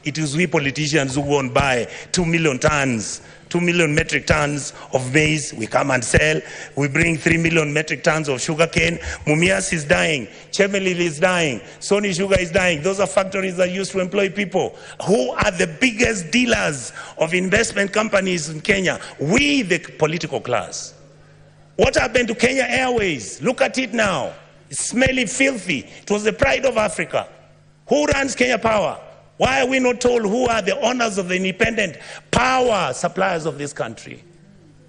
It is we politicians who go and buy 2 million metric tons of maize. We come and sell. We bring 3 million metric tons of sugarcane. Mumias is dying. Chemelil is dying. Sony Sugar is dying. Those are factories that used to employ people. Who are the biggest dealers of investment companies in Kenya? We, the political class. What happened to Kenya Airways? Look at it now. It's smelly, filthy. It was the pride of Africa. Who runs Kenya Power? Why are we not told who are the owners of the independent power suppliers of this country?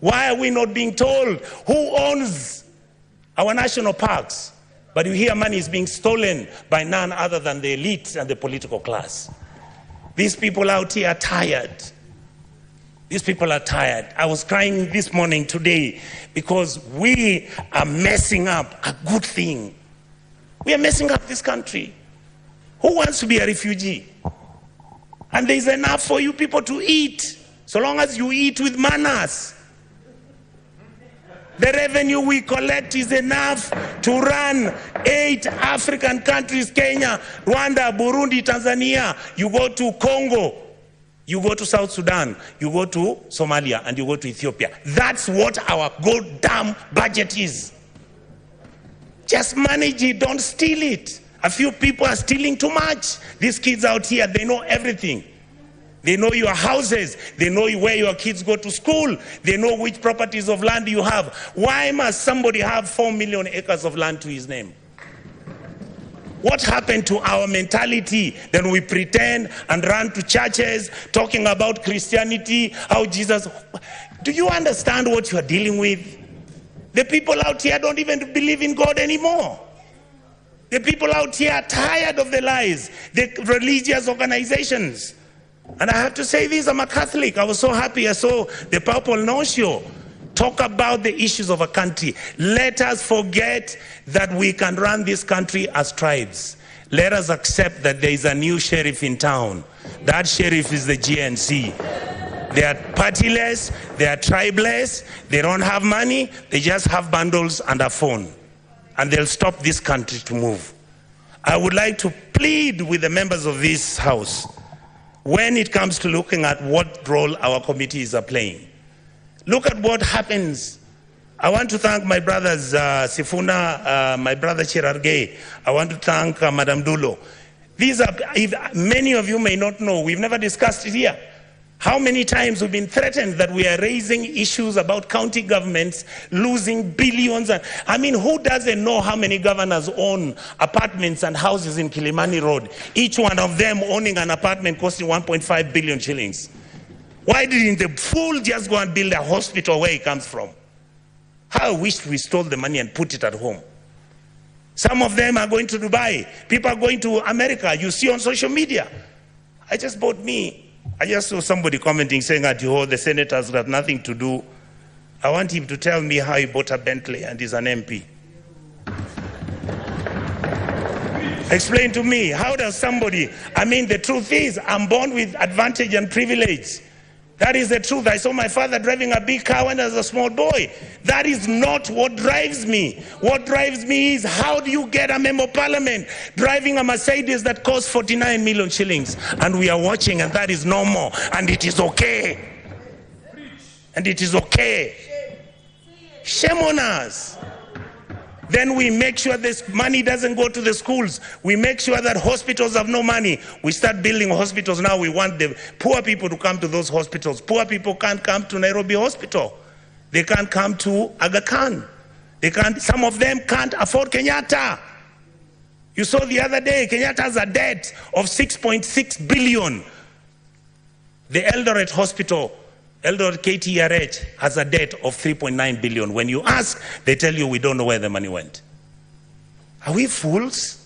Why are we not being told who owns our national parks? But you hear money is being stolen by none other than the elite and the political class. These people out here are tired. These people are tired. I was crying this morning today because we are messing up a good thing. We are messing up this country. Who wants to be a refugee? And there's enough for you people to eat, so long as you eat with manners. The revenue we collect is enough to run 8 African countries: Kenya, Rwanda, Burundi, Tanzania. You go to Congo, you go to South Sudan, you go to Somalia, and you go to Ethiopia. That's what our goddamn budget is. Just manage it, don't steal it. A few people are stealing too much. These kids out here, they know everything. They know your houses. They know where your kids go to school. They know which properties of land you have. Why must somebody have 4 million acres of land to his name? What happened to our mentality? Then we pretend and run to churches talking about Christianity, how Jesus... Do you understand what you are dealing with? The people out here don't even believe in God anymore. The people out here are tired of the lies, the religious organizations. And I have to say this, I'm a Catholic. I was so happy I saw the Papa Nuncio talk about the issues of a country. Let us forget that we can run this country as tribes. Let us accept that there is a new sheriff in town. That sheriff is the GNC. They are partyless, they are tribeless, they don't have money, they just have bundles and a phone. And they'll stop this country to move. I would like to plead with the members of this house, when it comes to looking at what role our committees are playing, look at what happens. I want to thank my brothers Sifuna, my brother Chirargei. I want to thank Madam Dulo. These are, many of you may not know, we've never discussed it here. How many times we've been threatened that we are raising issues about county governments losing billions. I mean, who doesn't know how many governors own apartments and houses in Kilimani Road? Each one of them owning an apartment costing 1.5 billion shillings. Why didn't the fool just go and build a hospital where he comes from? How I wish we stole the money and put it at home. Some of them are going to Dubai. People are going to America. You see on social media. I just saw somebody commenting saying that the senators got nothing to do. I want him to tell me how he bought a Bentley and is an MP. Explain to me, how does somebody, I mean, the truth is, I'm born with advantage and privilege. That is the truth. I saw my father driving a big car when I was a small boy. That is not what drives me. What drives me is, how do you get a member of parliament driving a Mercedes that costs 49 million shillings? And we are watching, and that is normal. And it is okay. And it is okay. Shame on us. Then we make sure this money doesn't go to the schools. We make sure that hospitals have no money. We start building hospitals now. We want the poor people to come to those hospitals. Poor people can't come to Nairobi Hospital. They can't come to Aga Khan. They can't, some of them can't afford Kenyatta. You saw the other day, Kenyatta has a debt of 6.6 billion. The Eldoret Hospital, Eldoret KTRH, has a debt of 3.9 billion. When you ask, they tell you we don't know where the money went. Are we fools?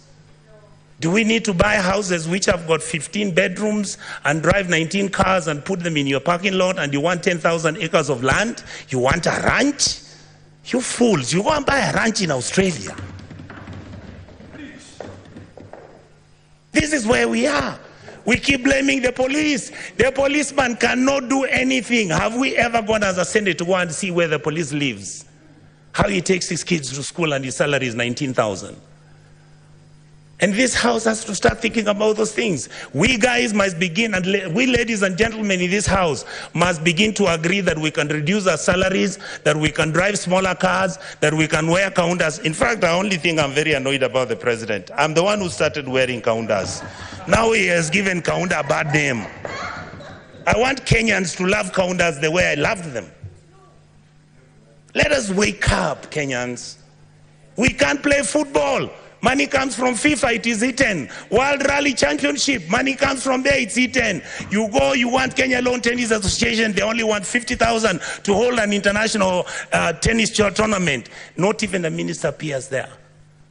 Do we need to buy houses which have got 15 bedrooms and drive 19 cars and put them in your parking lot, and you want 10,000 acres of land? You want a ranch? You fools, you go and buy a ranch in Australia. This is where we are. We keep blaming the police. The policeman cannot do anything. Have we ever gone as a Senate to go and see where the police lives? How he takes his kids to school and his salary is 19,000. And this house has to start thinking about those things. We guys must begin, and we ladies and gentlemen in this house must begin to agree that we can reduce our salaries, that we can drive smaller cars, that we can wear counters. In fact, the only thing I'm very annoyed about the president, I'm the one who started wearing counters. Now he has given counter a bad name. I want Kenyans to love counters the way I loved them. Let us wake up, Kenyans. We can't play football. Money comes from FIFA, it is eaten. World Rally Championship, money comes from there, it's eaten. You go, you want Kenya Lawn Tennis Association, they only want 50,000 to hold an international tennis tournament. Not even the minister appears there.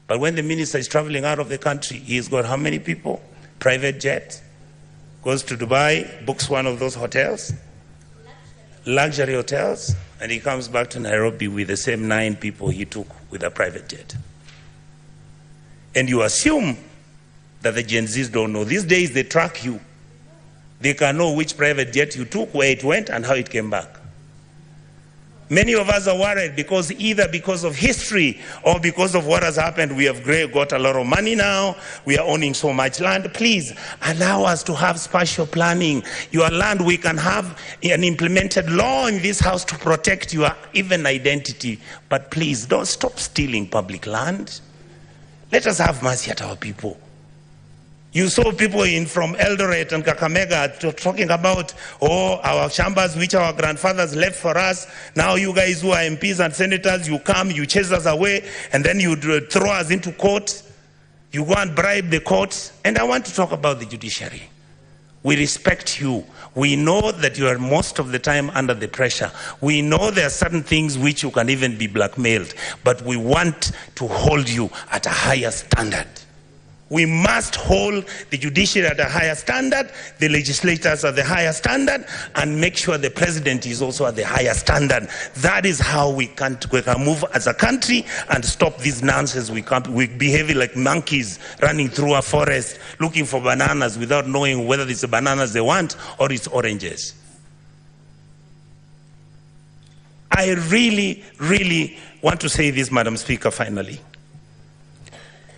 But when the minister is traveling out of the country, he's got how many people? Private jet, goes to Dubai, books one of those hotels, luxury hotels, and he comes back to Nairobi with the same 9 people he took with a private jet. And you assume that the Gen Zs don't know. These days they track you. They can know which private jet you took, where it went, and how it came back. Many of us are worried because either because of history or because of what has happened, we have got a lot of money now, we are owning so much land. Please allow us to have spatial planning. Your land, we can have an implemented law in this house to protect your even identity. But please don't stop stealing public land. Let us have mercy at our people. You saw people from Eldoret and Kakamega talking about, oh, our chambers which our grandfathers left for us. Now you guys who are MPs and senators, you come, you chase us away, and then you throw us into court. You go and bribe the court. And I want to talk about the judiciary. We respect you. We know that you are most of the time under the pressure. We know there are certain things which you can even be blackmailed, but we want to hold you at a higher standard. We must hold the judiciary at a higher standard, the legislators at the higher standard, and make sure the president is also at the higher standard. That is how we can move as a country and stop this nonsense. We behave like monkeys running through a forest looking for bananas without knowing whether it's the bananas they want or it's oranges. I really, really want to say this, Madam Speaker, finally.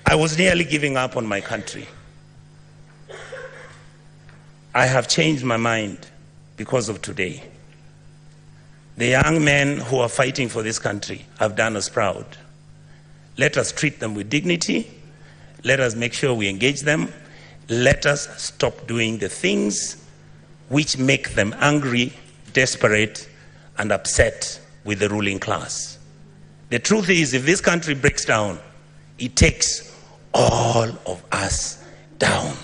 I was nearly giving up on my country. I have changed my mind because of today. The young men who are fighting for this country have done us proud. Let us treat them with dignity. Let us make sure we engage them. Let us stop doing the things which make them angry, desperate, and upset with the ruling class. The truth is, if this country breaks down, it takes all of us down.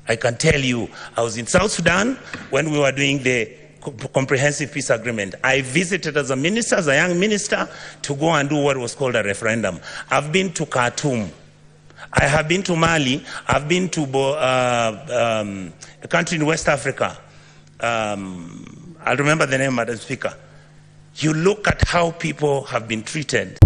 I can tell you, I was in South Sudan when we were doing the comprehensive peace agreement. I visited as a minister, as a young minister, to go and do what was called a referendum. I've been to Khartoum. I have been to Mali. I've been to a country in West Africa. I'll remember the name, Madam Speaker. You look at how people have been treated.